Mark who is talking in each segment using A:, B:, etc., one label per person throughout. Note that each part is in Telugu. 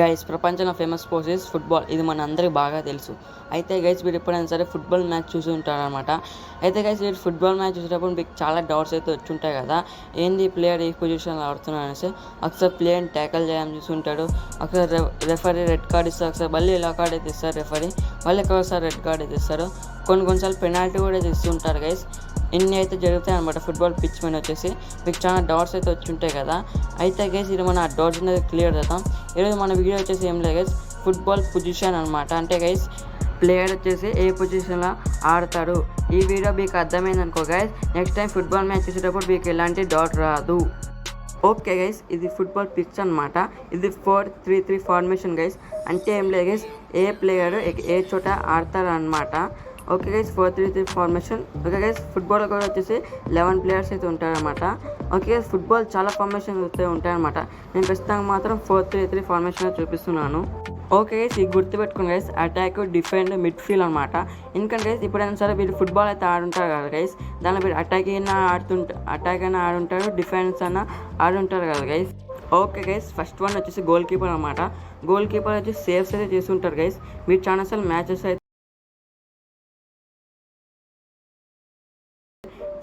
A: గైస్ ప్రపంచంలో ఫేమస్ స్పోర్ట్స్ ఇస్ ఫుట్బాల్. ఇది మన అందరికి బాగా తెలుసు. అయితే గైస్ మీరు ఎప్పుడైనా సరే ఫుట్బాల్ మ్యాచ్ చూసి ఉంటారనమాట. అయితే గైస్ మీరు ఫుట్బాల్ మ్యాచ్ చూసేటప్పుడు మీకు చాలా డౌట్స్ అయితే వచ్చి ఉంటాయి కదా, ఏంది ప్లేయర్ ఈ పొజిషన్లో ఆడుతున్నాడు అనేసి. ఒకసారి ప్లేయర్ని ట్యాకల్ చేయడం చూసి ఉంటాడు, ఒకసారి రెఫరీ రెడ్ కార్డ్ ఇస్తారు, ఒకసారి మళ్ళీ ఇలా కార్డ్ అయితే ఇస్తారు రెఫరీ, మళ్ళీ ఒకసారి రెడ్ కార్డ్ అయితే ఇస్తారు, కొన్నిసార్లు పెనాల్టీ కూడా అయితే ఇస్తుంటారు గైస్. ఇన్ని అయితే జరుగుతాయి అనమాట ఫుట్బాల్ పిచ్ మీద వచ్చేసి. మీకు చాలా డౌట్స్ అయితే వచ్చి ఉంటాయి కదా. అయితే గైస్ ఇది మన ఆ డౌట్స్ అనేది క్లియర్ చేద్దాం. ఈరోజు మన వీడియో వచ్చేసి ఏం లేదు గైస్, ఫుట్బాల్ పొజిషన్ అనమాట. అంటే గైస్ ప్లేయర్ వచ్చేసి ఏ పొజిషన్లో ఆడతాడు. ఈ వీడియో మీకు అర్థమైంది అనుకో guys, next time football match చూసేటప్పుడు మీకు ఎలాంటి డౌట్ రాదు. ఓకే గైస్, ఇది ఫుట్బాల్ పిచ్ అనమాట. ఇది 4-3-3 ఫార్మేషన్ గైస్. అంటే ఏం లేదు గైస్, ఏ ప్లేయర్ ఏ చోట ఆడతారు అనమాట. Okay guys, 4-3-3 formation. Okay guys, football కూడా వచ్చేసి 11 ప్లేయర్స్ అయితే ఉంటారనమాట. ఓకే గైస్, ఫుట్బాల్ చాలా ఫార్మేషన్ అయితే ఉంటాయన్నమాట. నేను ప్రస్తుతం మాత్రం 4-3-3 ఫార్మేషన్ చూపిస్తున్నాను. ఓకే గైస్, ఇది గుర్తుపెట్టుకుని గైస్, అటాక్, డిఫెండ్, మిడ్ఫీల్డ్ అనమాట. ఎందుకంటే గైస్ ఇప్పుడైనా సరే వీళ్ళు ఫుట్బాల్ అయితే ఆడుంటారు కదా గైస్, దానిలో మీరు అటాక్ అయినా ఆడుంటారు, డిఫెన్స్ అయినా ఆడుంటారు కదా guys. Okay guys, first one వచ్చేసి గోల్ కీపర్ అనమాట. గోల్ కీపర్ వచ్చి సేవ్స్ అయితే చేస్తుంటారు గైస్. మీరు చాలాసార్లు మ్యాచెస్ అయితే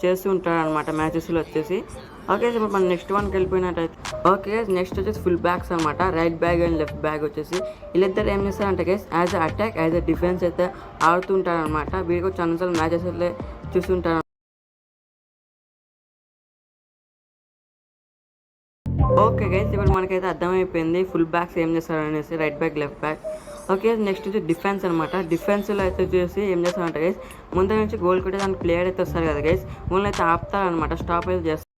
A: చేస్తూ ఉంటారు అనమాట మ్యాచెస్లో వచ్చేసి. ఓకే ఇప్పుడు మనం నెక్స్ట్ వన్కి వెళ్ళిపోయినట్టయితే, ఓకే నెక్స్ట్ వచ్చేసి ఫుల్ బ్యాక్స్ అనమాట. Right bag and left bag వచ్చేసి వీళ్ళిద్దరు ఏం చేస్తారంటే guys, as a attack as a defence అయితే ఆడుతుంటారు అనమాట. వీరికి చాలాసార్లు మ్యాచెస్ అయితే చూస్తుంటారు. ఓకే గైస్, ఇప్పుడు మనకైతే అర్థమైపోయింది ఫుల్ బ్యాక్స్ ఏం చేస్తారు అనేసి, right back left back. Okay next వచ్చి డిఫెన్స్ అనమాట. డిఫెన్స్లో అయితే వచ్చేసి ఏం చేస్తారంటే గైస్, ముందు నుంచి గోల్ కొట్టే దానికి ప్లేయర్ అయితే వస్తారు కదా గైస్, ముందు అయితే ఆపుతారనమాట, స్టాప్ అయితే చేస్తారు.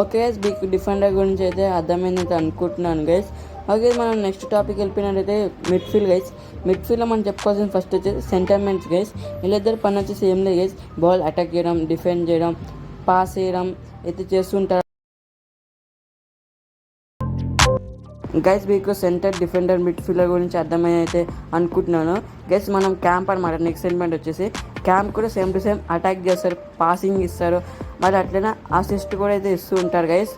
A: ఓకే గైస్, మీకు డిఫెండర్ గురించి అయితే అర్థమైంది అయితే అనుకుంటున్నాను గైస్. ఓకే మనం నెక్స్ట్ టాపిక్ వెళ్ళిపోయినట్టయితే మిడ్ఫీల్డ్ గైస్. మిడ్ఫీల్డ్లో మనం చెప్పుకోవాల్సిన ఫస్ట్ వచ్చేసి సెంటర్మెంట్స్ గైస్. వీళ్ళిద్దరు పని వచ్చేసి ఏం లేదు గైస్, బాల్ అటాక్ చేయడం, డిఫెండ్ చేయడం, పాస్ చేయడం అయితే చేస్తుంటారు గైస్. మీకు సెంటర్, డిఫెండర్, మిడ్ఫీల్డర్ గురించి అర్థమైతే అయితే అనుకుంటున్నాను గైస్. మనం క్యాంప్ అనమాట. నెక్స్ట్ సెగ్మెంట్ వచ్చేసి క్యాంప్ కూడా సేమ్ టు సేమ్ అటాక్ చేస్తారు, పాసింగ్ ఇస్తారు, మరి అట్లనే అసిస్ట్ కూడా అయితే ఇస్తూ ఉంటారు గైస్.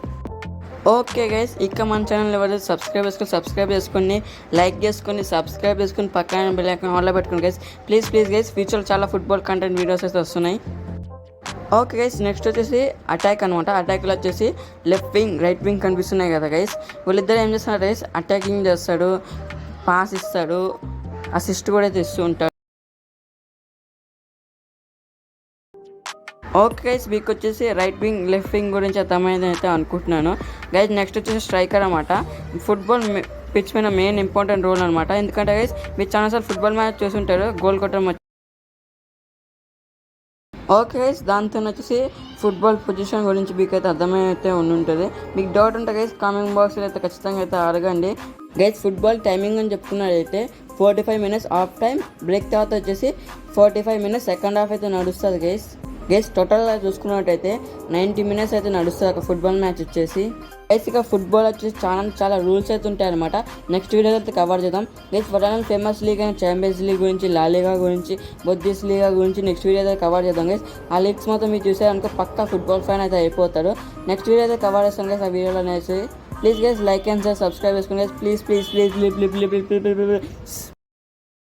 A: ఓకే గైస్, ఇక మన ఛానల్ ఎవరైతే సబ్స్క్రైబ్ చేసుకొని లైక్ చేసుకొని సబ్స్క్రైబ్ చేసుకొని పక్కన బెల్ ఐకాన్ ఆన్లో పెట్టుకోండి గైస్. ప్లీజ్ గైస్, ఫ్యూచర్లో చాలా ఫుట్బాల్ కంటెంట్ వీడియోస్ అయితే వస్తున్నాయి. ఓకే గైస్, నెక్స్ట్ వచ్చేసి అటాక్ అనమాట. అటాక్లో వచ్చేసి లెఫ్ట్ వింగ్, రైట్ వింగ్ కనిపిస్తున్నాయి కదా గైస్. వీళ్ళిద్దరు ఏం చేస్తున్నారు గైస్, అటాకింగ్ చేస్తాడు, పాస్ ఇస్తాడు, అసిస్ట్ కూడా అయితే ఇస్తూ ఉంటాడు. ఓకే గైస్, మీకు వచ్చేసి రైట్ వింగ్, లెఫ్ట్ వింగ్ గురించి అర్థమైంది అయితే అనుకుంటున్నాను గైస్. నెక్స్ట్ వచ్చేసి స్ట్రైకర్ అనమాట. ఫుట్బాల్ పిచ్ మీద మెయిన్ ఇంపార్టెంట్ రోల్ అనమాట. ఎందుకంటే గైస్ మీరు చాలాసార్లు ఫుట్బాల్ మ్యాచ్ చూస్తుంటారు, గోల్ కొట్టడం. ఓకే గైస్, దాంతో వచ్చేసి ఫుట్బాల్ పొజిషన్ గురించి మీకు అయితే అర్థమైతే ఉంటుంది. మీకు డౌట్ ఉంటే గైస్ కామెంట్ బాక్స్లో అయితే ఖచ్చితంగా అయితే అడగండి గైస్. ఫుట్బాల్ టైమింగ్ అని చెప్పుకున్నట్టయితే 45 మినిట్స్ హాఫ్ టైం, బ్రేక్ తర్వాత వచ్చేసి 45 మినిట్స్ సెకండ్ హాఫ్ అయితే నడుస్తుంది గైస్. టోటల్గా చూసుకున్నట్టయితే 90 మినిట్స్ అయితే నడుస్తుంది ఒక ఫుట్బాల్ మ్యాచ్ వచ్చేసి. బేసిక్గా ఫుట్బాల్ వచ్చేసి చాలా రూల్స్ అయితే ఉంటాయి అనమాట. నెక్స్ట్ వీడియోలో అయితే కవర్ చేద్దాం గైస్. వరల్డ్ ఫేమస్ లీగ్ అయిన ఛాంపియన్స్ లీగ్ గురించి, లా లీగా గురించి, బుద్ధిస్ లీగా గురించి నెక్స్ట్ వీడియో అయితే కవర్ చేద్దాం గైస్. ఆ లీగ్స్ మొత్తం మీరు చూసారనుకో పక్కా ఫుట్బాల్ ఫ్యాన్ అయితే అయిపోతాడు. నెక్స్ట్ వీడియో అయితే కవర్ చేస్తాం గైస్ ఆ వీడియోలో అనేసి. Please guys like and share, subscribe చేసుకోండి గైస్. ప్లీజ్.